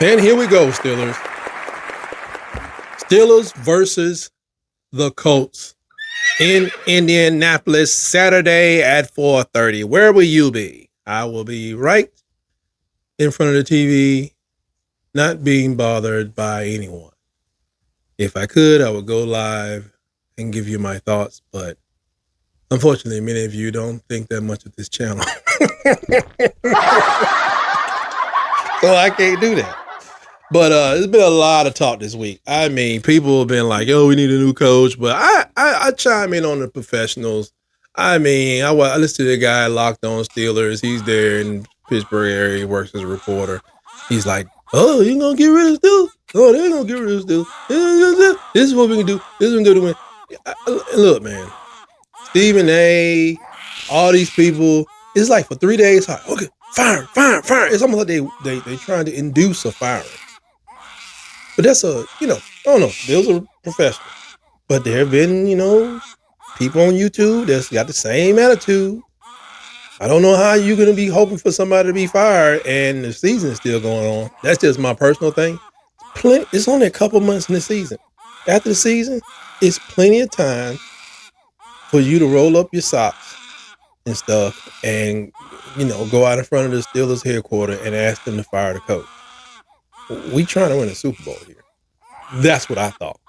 And here we go, Steelers. Steelers versus the Colts in Indianapolis, Saturday at 4:30. Where will you be? I will be right in front of the TV, not being bothered by anyone. If I could, I would go live and give you my thoughts, but unfortunately, many of you don't think that much of this channel. So I can't do that. But there's been a lot of talk this week. I mean, people have been like, "Oh, we need a new coach," but I chime in on the professionals. I mean, I listen to the guy Locked On Steelers. He's there in Pittsburgh area. He works as a reporter. He's like, "Oh, you gonna get rid of Steelers? Oh, they're gonna get rid of Steelers. This is what we can do. This is what we can do to win." Look, man, Stephen A, all these people. It's like for 3 days. Okay, fire. It's almost like they trying to induce a firing. But that's I don't know. Those are professionals. But there have been, people on YouTube that's got the same attitude. I don't know how you're going to be hoping for somebody to be fired and the season is still going on. That's just my personal thing. It's only a couple months in the season. After the season, it's plenty of time for you to roll up your socks and stuff and, go out in front of the Steelers headquarters and ask them to fire the coach. We trying to win a Super Bowl here. That's what I thought.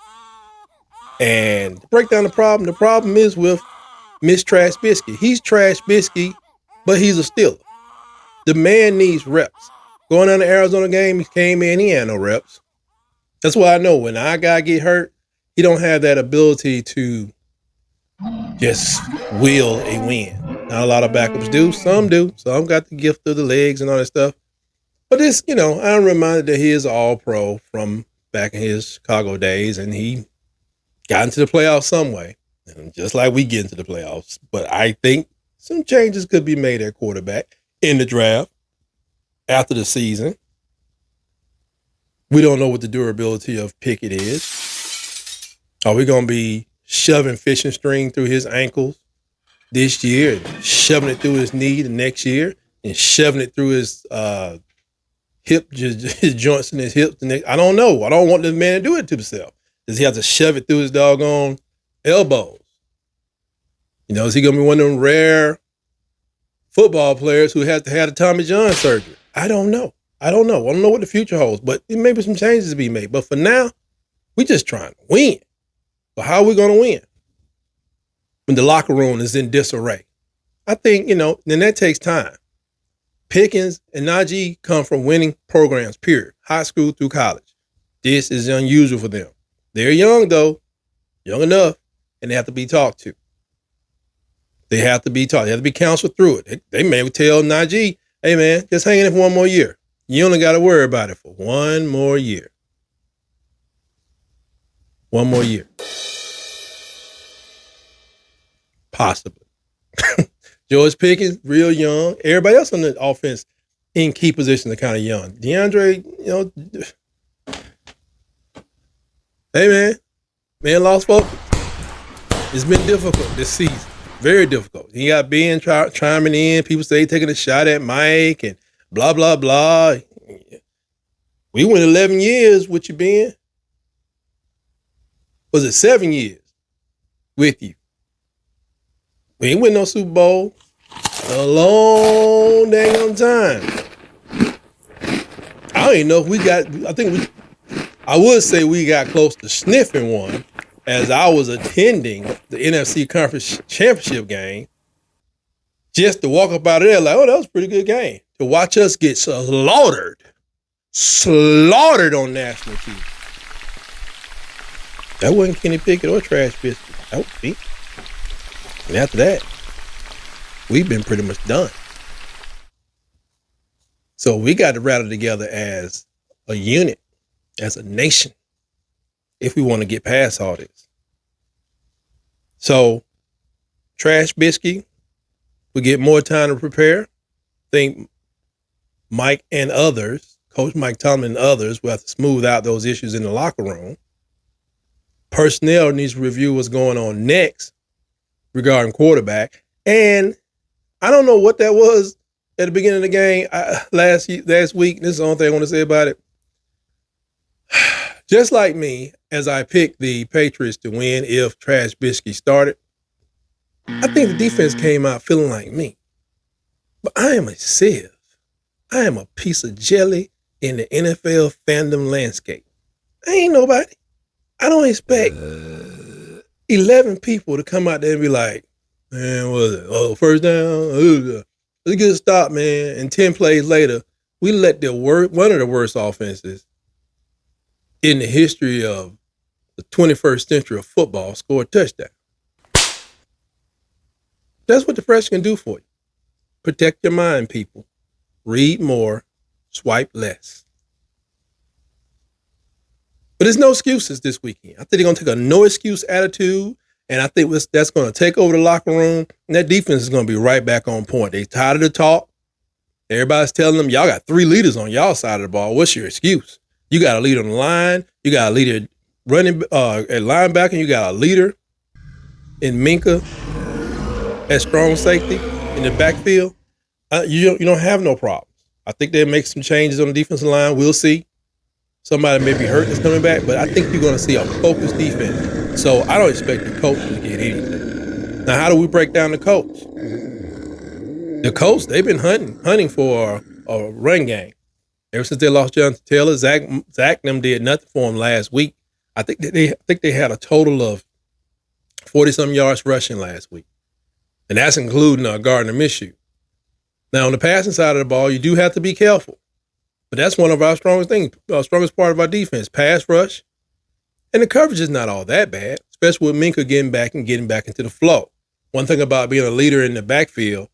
And to break down the problem is with Miss Trash Biscuit. He's Trash Biscuit, but he's a Steeler. The man needs reps. Going down the Arizona game, he came in, he had no reps. That's why I know when our guy get hurt, he don't have that ability to just will a win. Not a lot of backups do. Some do. Some got the gift of the legs and all that stuff. But this, I'm reminded that he is all pro from back in his Chicago days, and he got into the playoffs some way, and just like we get into the playoffs. But I think some changes could be made at quarterback in the draft after the season. We don't know what the durability of Pickett is. Are we going to be shoving fishing string through his ankles this year and shoving it through his knee the next year and shoving it through his his joints in his hips? I don't know. I don't want this man to do it to himself. Does he have to shove it through his doggone elbows? Is he going to be one of them rare football players who has to have a Tommy John surgery? I don't know. I don't know what the future holds, but maybe some changes to be made. But for now, we just trying to win. But how are we going to win when the locker room is in disarray? I think, then that takes time. Pickens and Najee come from winning programs, period. High school through college. This is unusual for them. They're young, though. Young enough. And they have to be talked to. They have to be taught. They have to be counseled through it. They may tell Najee, "Hey, man, just hang in it for one more year. You only got to worry about it for one more year." One more year. Possibly. George Pickens, real young. Everybody else on the offense in key positions are kind of young. DeAndre, hey, man lost focus. It's been difficult this season. Very difficult. He got Ben chiming in. People say taking a shot at Mike and blah, blah, blah. We went 11 years with you, Ben. Was it 7 years with you? We ain't win no Super Bowl a long dang time. I don't even know if we got, I would say we got close to sniffing one as I was attending the NFC Conference Championship game. Just to walk up out of there like, oh, that was a pretty good game. To watch us get slaughtered on national TV. That wasn't Kenny Pickett or Trash Biscuit. That was me. And after that, we've been pretty much done. So we got to rally together as a unit, as a nation, if we want to get past all this. So, Trash Biscuit, we get more time to prepare. I think Mike and others, Coach Mike Tomlin and others, will have to smooth out those issues in the locker room. Personnel needs to review what's going on next regarding quarterback. And I don't know what that was at the beginning of the game last week. This is the only thing I want to say about it. Just like me, as I picked the Patriots to win if Trash Bisky started, I think the defense came out feeling like me. But I am a sieve. I am a piece of jelly in the NFL fandom landscape. I ain't nobody. I don't expect 11 people to come out there and be like, man, what was it? Oh, first down? Let's get a stop, man. And 10 plays later, we let one of the worst offenses in the history of the 21st century of football score a touchdown. That's what the press can do for you. Protect your mind, people. Read more, swipe less. But there's no excuses this weekend. I think they're going to take a no excuse attitude, and I think that's going to take over the locker room, and that defense is going to be right back on point. They tired of the talk. Everybody's telling them, y'all got 3 leaders on y'all side of the ball. What's your excuse? You got a leader on the line. You got a leader running at linebacker. You got a leader in Minka at strong safety in the backfield. You don't have no problems. I think they'll make some changes on the defensive line. We'll see. Somebody may be hurt that's coming back, but I think you're going to see a focused defense. So I don't expect the coach to get anything. Now, how do we break down the coach? The coach, they've been hunting for a run game. Ever since they lost Jonathan Taylor, Zach and them did nothing for him last week. I think they had a total of 40-something yards rushing last week. And that's including Gardner Minshew. Now, on the passing side of the ball, you do have to be careful. But that's one of our strongest part of our defense, pass rush. And the coverage is not all that bad, especially with Minka getting back into the flow. One thing about being a leader in the backfield,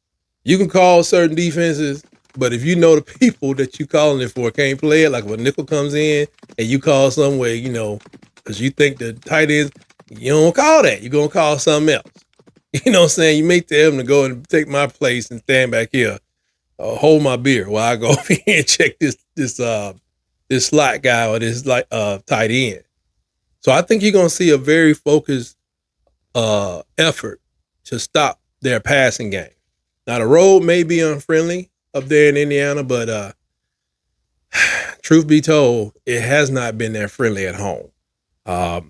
you can call certain defenses, but if you know the people that you calling it for can't play it, like when nickel comes in and you call some way, because you think the tight ends, you don't call that. You're going to call something else. You know what I'm saying? You may tell them to go and take my place and stand back here. Hold my beer while I go over here and check this slot guy or this tight end. So I think you're gonna see a very focused effort to stop their passing game. Now the road may be unfriendly up there in Indiana, but truth be told, it has not been that friendly at home. A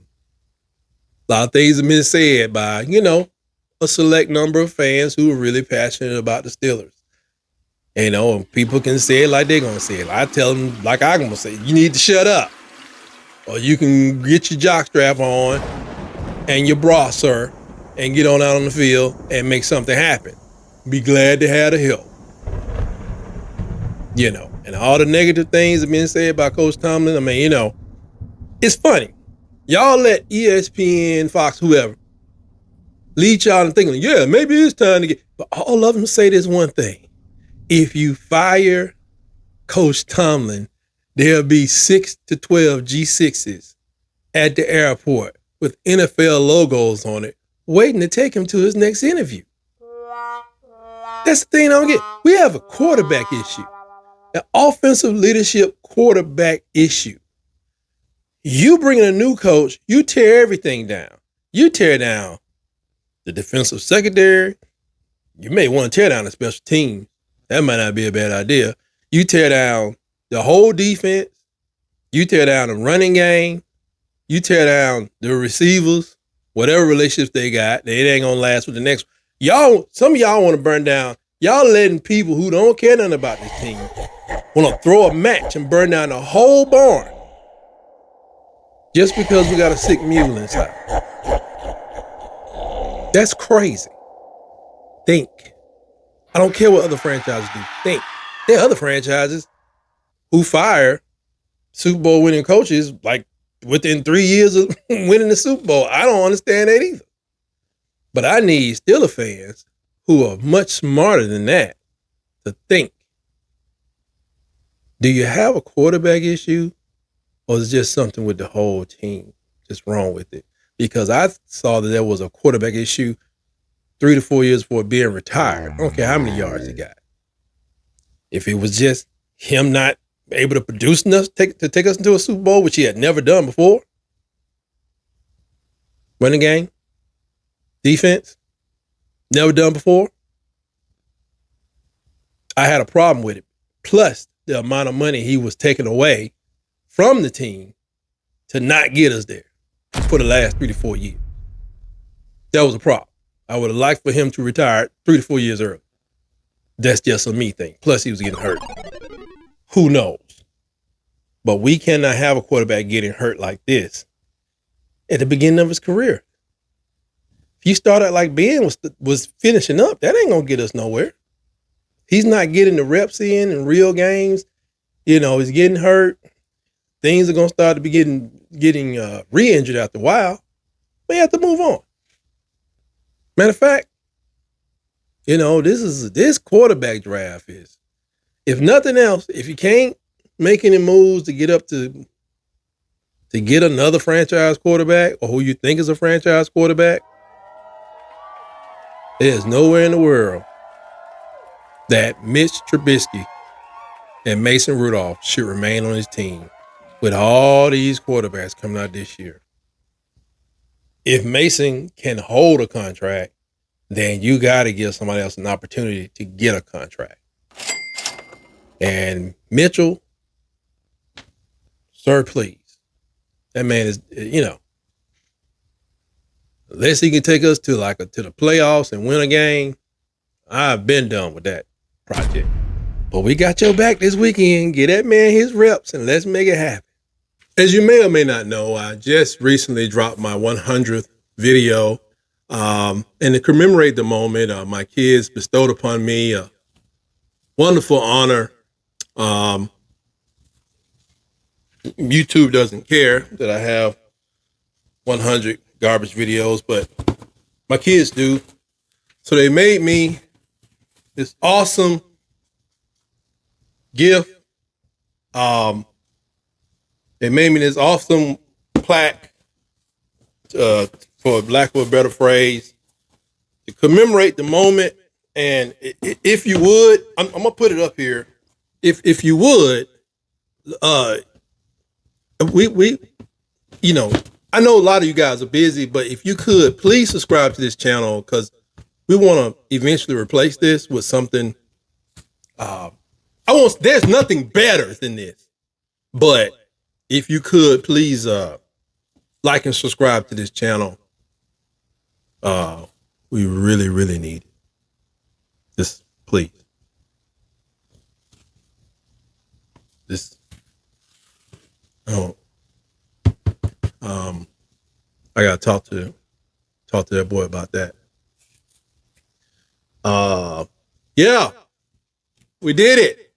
lot of things have been said by a select number of fans who are really passionate about the Steelers. And people can say it like they're going to say it. I tell them like I'm going to say, you need to shut up. Or you can get your jockstrap on and your bra, sir, and get on out on the field and make something happen. Be glad to have the help. And all the negative things have been said by Coach Tomlin. I mean, it's funny. Y'all let ESPN, Fox, whoever, lead y'all and thinking, yeah, maybe it's time to get, but all of them say this one thing. If you fire Coach Tomlin, there'll be 6 to 12 G6s at the airport with NFL logos on it, waiting to take him to his next interview. That's the thing I don't get. We have a quarterback issue, an offensive leadership quarterback issue. You bring in a new coach, you tear everything down. You tear down the defensive secondary. You may want to tear down the special team. That might not be a bad idea. You tear down the whole defense. You tear down the running game. You tear down the receivers, whatever relationships they got. It ain't going to last with the next one. Some of y'all want to burn down. Y'all letting people who don't care nothing about this team want to throw a match and burn down the whole barn just because we got a sick mule inside. That's crazy. Think. I don't care what other franchises do. Think. There are other franchises who fire Super Bowl winning coaches like within 3 years of winning the Super Bowl. I don't understand that either. But I need Steelers fans who are much smarter than that to think. Do you have a quarterback issue, or is it just something with the whole team just wrong with it? Because I saw that there was a quarterback issue 3 to 4 years before being retired. I don't care how many yards he got. If it was just him not able to produce enough to take us into a Super Bowl, which he had never done before. Running game, defense, never done before. I had a problem with it. Plus the amount of money he was taking away from the team to not get us there for the last 3 to 4 years. That was a problem. I would have liked for him to retire 3 to 4 years early. That's just a me thing. Plus, he was getting hurt. Who knows? But we cannot have a quarterback getting hurt like this at the beginning of his career. If you start out like Ben was finishing up, that ain't going to get us nowhere. He's not getting the reps in real games. You know, he's getting hurt. Things are going to start to be getting re-injured after a while. We have to move on. Matter of fact, you know, this quarterback draft is, if nothing else, if you can't make any moves to get up to get another franchise quarterback or who you think is a franchise quarterback, there's nowhere in the world that Mitch Trubisky and Mason Rudolph should remain on his team with all these quarterbacks coming out this year. If Mason can hold a contract, then you got to give somebody else an opportunity to get a contract. And Mitchell, sir, please. That man is, you know, unless he can take us to the playoffs and win a game, I've been done with that project. But we got your back this weekend. Get that man his reps and let's make it happen. As you may or may not know, I just recently dropped my 100th video. And to commemorate the moment, my kids bestowed upon me a wonderful honor. YouTube doesn't care that I have 100 garbage videos, but my kids do. So they made me this awesome gift. They made me this awesome plaque, for lack of a better phrase, to commemorate the moment. And if you would, I'm gonna put it up here. If you would, we, you know, I know a lot of you guys are busy, but if you could, please subscribe to this channel because we want to eventually replace this with something. There's nothing better than this, but if you could, please like and subscribe to this channel. We really, really need it. Just please. I gotta talk to that boy about that. Yeah, we did it.